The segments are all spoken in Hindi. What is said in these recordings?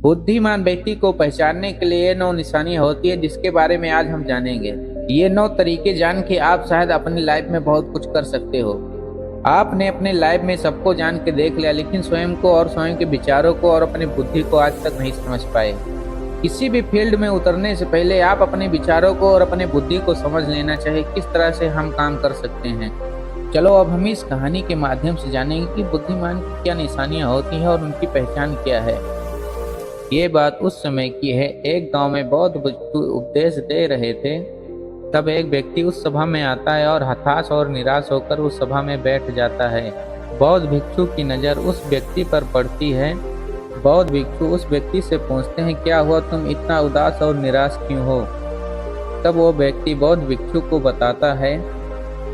बुद्धिमान व्यक्ति को पहचानने के लिए ये 9 निशानी होती है, जिसके बारे में आज हम जानेंगे। ये 9 तरीके जान के आप शायद अपनी लाइफ में बहुत कुछ कर सकते हो। आपने अपने लाइफ में सबको जान के देख लिया, लेकिन स्वयं को और स्वयं के विचारों को और अपनी बुद्धि को आज तक नहीं समझ पाए। किसी भी फील्ड में उतरने से पहले आप अपने विचारों को और अपने बुद्धि को समझ लेना चाहिए, किस तरह से हम काम कर सकते हैं। चलो अब हम इस कहानी के माध्यम से जानेंगे कि बुद्धिमान की क्या निशानियां होती हैं और उनकी पहचान क्या है। ये बात उस समय की है। एक गांव में बौद्ध भिक्षु उपदेश दे रहे थे। तब एक व्यक्ति उस सभा में आता है और हताश और निराश होकर उस सभा में बैठ जाता है। बौद्ध भिक्षु की नज़र उस व्यक्ति पर पड़ती है। बौद्ध भिक्षु उस व्यक्ति से पूछते हैं, क्या हुआ, तुम इतना उदास और निराश क्यों हो? तब वो व्यक्ति बौद्ध भिक्षु को बताता है,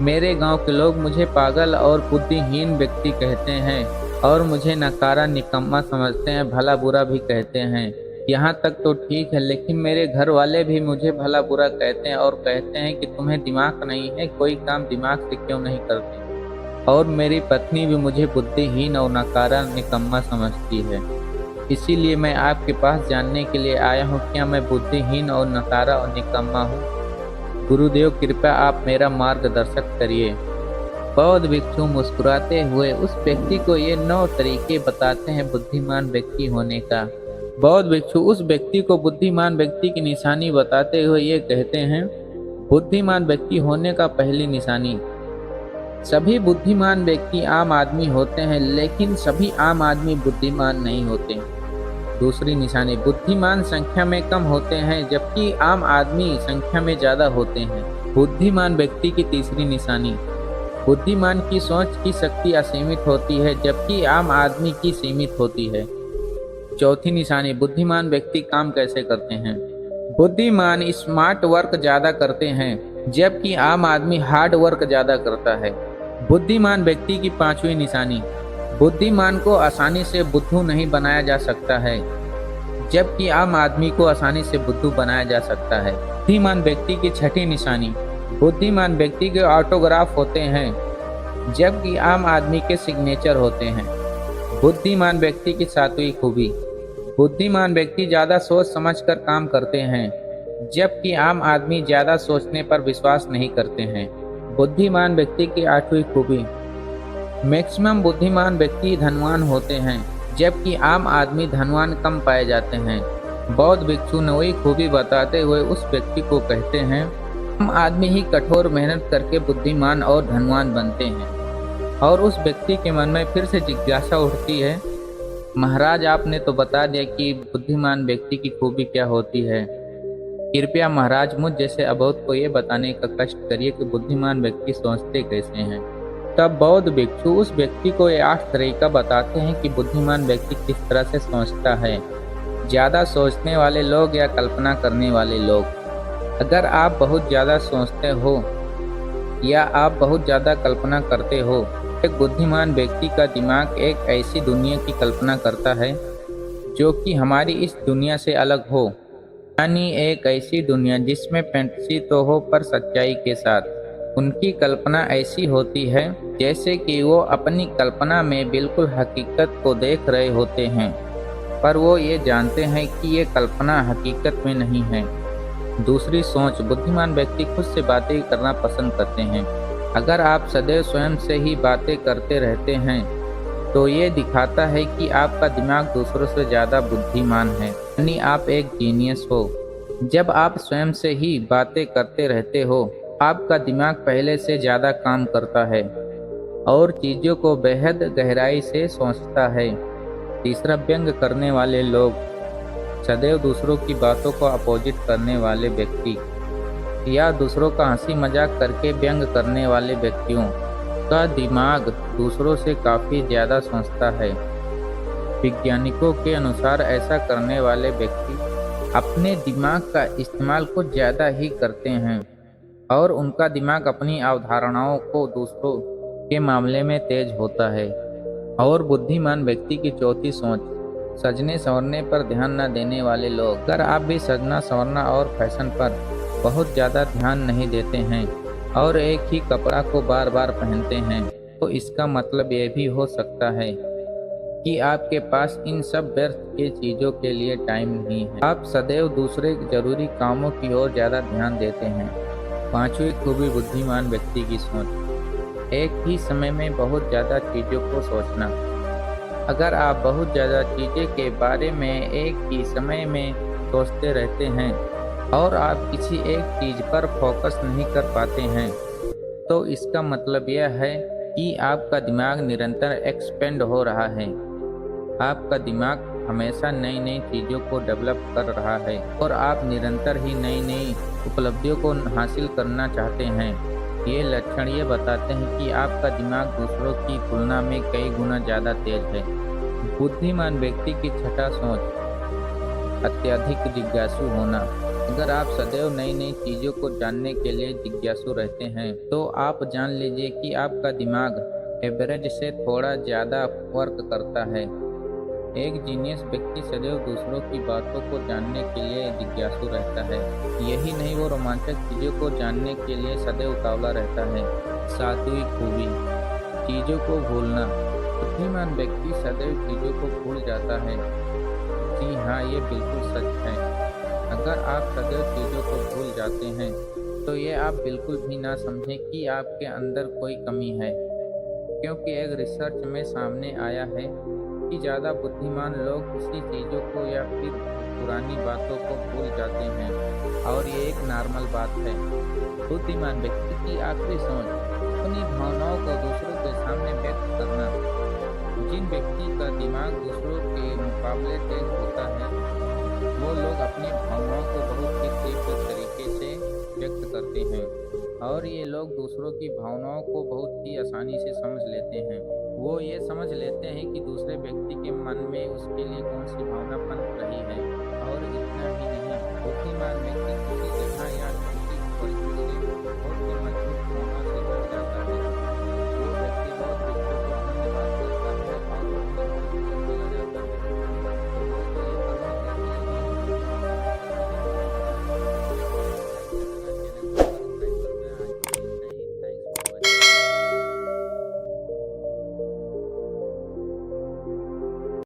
मेरे गांव के लोग मुझे पागल और बुद्धिहीन व्यक्ति कहते हैं और मुझे नकारा निकम्मा समझते हैं, भला बुरा भी कहते हैं। यहाँ तक तो ठीक है, लेकिन मेरे घर वाले भी मुझे भला बुरा कहते हैं और कहते हैं कि तुम्हें दिमाग नहीं है, कोई काम दिमाग से क्यों नहीं करते। और मेरी पत्नी भी मुझे बुद्धिहीन और नकारा निकम्मा समझती है। इसीलिए मैं आपके पास जानने के लिए आया हूँ, क्या मैं बुद्धिहीन और नकारा और निकम्मा हूँ? गुरुदेव कृपया आप मेरा मार्गदर्शक करिए। बौद्ध भिक्षु मुस्कुराते हुए उस व्यक्ति को ये 9 तरीके बताते हैं बुद्धिमान व्यक्ति होने का। बौद्ध भिक्षु उस व्यक्ति को बुद्धिमान व्यक्ति की निशानी बताते हुए ये कहते हैं, बुद्धिमान व्यक्ति होने का पहली निशानी, सभी बुद्धिमान व्यक्ति आम आदमी होते हैं, लेकिन सभी आम आदमी बुद्धिमान नहीं होते। दूसरी निशानी, बुद्धिमान संख्या में कम होते हैं, जबकि आम आदमी संख्या में ज्यादा होते हैं। बुद्धिमान व्यक्ति की तीसरी निशानी, बुद्धिमान की सोच की शक्ति असीमित होती है, जबकि आम आदमी की सीमित होती है। चौथी निशानी, बुद्धिमान व्यक्ति काम कैसे करते हैं। बुद्धिमान स्मार्ट वर्क ज्यादा करते हैं, जबकि आम आदमी हार्ड वर्क ज्यादा करता है। बुद्धिमान व्यक्ति की पांचवी निशानी, बुद्धिमान को आसानी से बुद्धू नहीं बनाया जा सकता है, जबकि आम आदमी को आसानी से बुद्धू बनाया जा सकता है। बुद्धिमान व्यक्ति की छठी निशानी, बुद्धिमान व्यक्ति के ऑटोग्राफ होते हैं, जबकि आम आदमी के सिग्नेचर होते हैं। बुद्धिमान व्यक्ति की सातवीं खूबी, बुद्धिमान व्यक्ति ज़्यादा सोच समझकर काम करते हैं, जबकि आम आदमी ज़्यादा सोचने पर विश्वास नहीं करते हैं। बुद्धिमान व्यक्ति की आठवीं खूबी, मैक्सिमम बुद्धिमान व्यक्ति धनवान होते हैं, जबकि आम आदमी धनवान कम पाए जाते हैं। बौद्ध भिक्षु नौवीं खूबी बताते हुए उस व्यक्ति को कहते हैं, आम आदमी ही कठोर मेहनत करके बुद्धिमान और धनवान बनते हैं। और उस व्यक्ति के मन में फिर से जिज्ञासा उठती है, महाराज आपने तो बता दिया कि बुद्धिमान व्यक्ति की खूबी क्या होती है, कृपया महाराज मुझ जैसे अबोध को ये बताने का कष्ट करिए कि बुद्धिमान व्यक्ति सोचते कैसे हैं। तब बौद्ध भिक्षु उस व्यक्ति को ये 8 तरीका बताते हैं कि बुद्धिमान व्यक्ति किस तरह से सोचता है। ज़्यादा सोचने वाले लोग या कल्पना करने वाले लोग, अगर आप बहुत ज़्यादा सोचते हो या आप बहुत ज़्यादा कल्पना करते हो, एक बुद्धिमान व्यक्ति का दिमाग एक ऐसी दुनिया की कल्पना करता है जो कि हमारी इस दुनिया से अलग हो, यानी एक ऐसी दुनिया जिसमें फैंटेसी तो हो पर सच्चाई के साथ। उनकी कल्पना ऐसी होती है जैसे कि वो अपनी कल्पना में बिल्कुल हकीकत को देख रहे होते हैं, पर वो ये जानते हैं कि ये कल्पना हकीकत में नहीं है। दूसरी सोच, बुद्धिमान व्यक्ति खुद से बातें करना पसंद करते हैं। अगर आप सदैव स्वयं से ही बातें करते रहते हैं तो ये दिखाता है कि आपका दिमाग दूसरों से ज़्यादा बुद्धिमान है, यानी आप एक जीनियस हो। जब आप स्वयं से ही बातें करते रहते हो, आपका दिमाग पहले से ज़्यादा काम करता है और चीज़ों को बेहद गहराई से सोचता है। तीसरा, व्यंग करने वाले लोग, सदैव दूसरों की बातों को अपोजिट करने वाले व्यक्ति या दूसरों का हंसी मजाक करके व्यंग करने वाले व्यक्तियों का दिमाग दूसरों से काफ़ी ज़्यादा सोचता है। वैज्ञानिकों के अनुसार ऐसा करने वाले व्यक्ति अपने दिमाग का इस्तेमाल कुछ ज़्यादा ही करते हैं और उनका दिमाग अपनी अवधारणाओं को दूसरों के मामले में तेज होता है। और बुद्धिमान व्यक्ति की चौथी सोच, सजने संवरने पर ध्यान न देने वाले लोग। अगर आप भी सजना संवरना और फैशन पर बहुत ज़्यादा ध्यान नहीं देते हैं और एक ही कपड़ा को बार बार पहनते हैं, तो इसका मतलब ये भी हो सकता है कि आपके पास इन सब व्यर्थ के चीज़ों के लिए टाइम नहीं है। आप सदैव दूसरे जरूरी कामों की ओर ज़्यादा ध्यान देते हैं। पांचवी खूबी, बुद्धिमान व्यक्ति की सोच। एक ही समय में बहुत ज़्यादा चीज़ों को सोचना। अगर आप बहुत ज़्यादा चीज़ें के बारे में एक ही समय में सोचते रहते हैं और आप किसी एक चीज़ पर फोकस नहीं कर पाते हैं, तो इसका मतलब यह है कि आपका दिमाग निरंतर एक्सपेंड हो रहा है। आपका दिमाग हमेशा नई नई चीज़ों को डेवलप कर रहा है और आप निरंतर ही नई नई उपलब्धियों को हासिल करना चाहते हैं। ये लक्षण ये बताते हैं कि आपका दिमाग दूसरों की तुलना में कई गुना ज़्यादा तेज है। बुद्धिमान व्यक्ति की छठा सोच, अत्यधिक जिज्ञासु होना। अगर आप सदैव नई नई चीज़ों को जानने के लिए जिज्ञासु रहते हैं, तो आप जान लीजिए कि आपका दिमाग एवरेज से थोड़ा ज़्यादा वर्क करता है। एक जीनियस व्यक्ति सदैव दूसरों की बातों को जानने के लिए जिज्ञासु रहता है। यही नहीं, वो रोमांचक चीज़ों को जानने के लिए सदैव उतावला रहता है। सातवीं खूबी, चीज़ों को भूलना। बुद्धिमान व्यक्ति सदैव चीज़ों को भूल जाता है। जी हाँ, ये बिल्कुल सच है। अगर आप सदैव चीज़ों को भूल जाते हैं, तो ये आप बिल्कुल भी ना समझें कि आपके अंदर कोई कमी है, क्योंकि एक रिसर्च में सामने आया है कि ज़्यादा बुद्धिमान लोग किसी चीज़ों को या फिर पुरानी बातों को भूल जाते हैं, और ये एक नॉर्मल बात है। बुद्धिमान व्यक्ति की आखिरी सोच, अपनी भावनाओं को दूसरों के सामने व्यक्त करना। जिन व्यक्ति का दिमाग दूसरों के मुकाबले तेज होता है, वो लोग अपनी भावनाओं को बहुत ही तीव्र तरीके से व्यक्त करते हैं, और ये लोग दूसरों की भावनाओं को बहुत ही आसानी से समझ लेते हैं। वो ये समझ लेते हैं कि दूसरे व्यक्ति के मन में उसके लिए कौन सी भावना पनप रही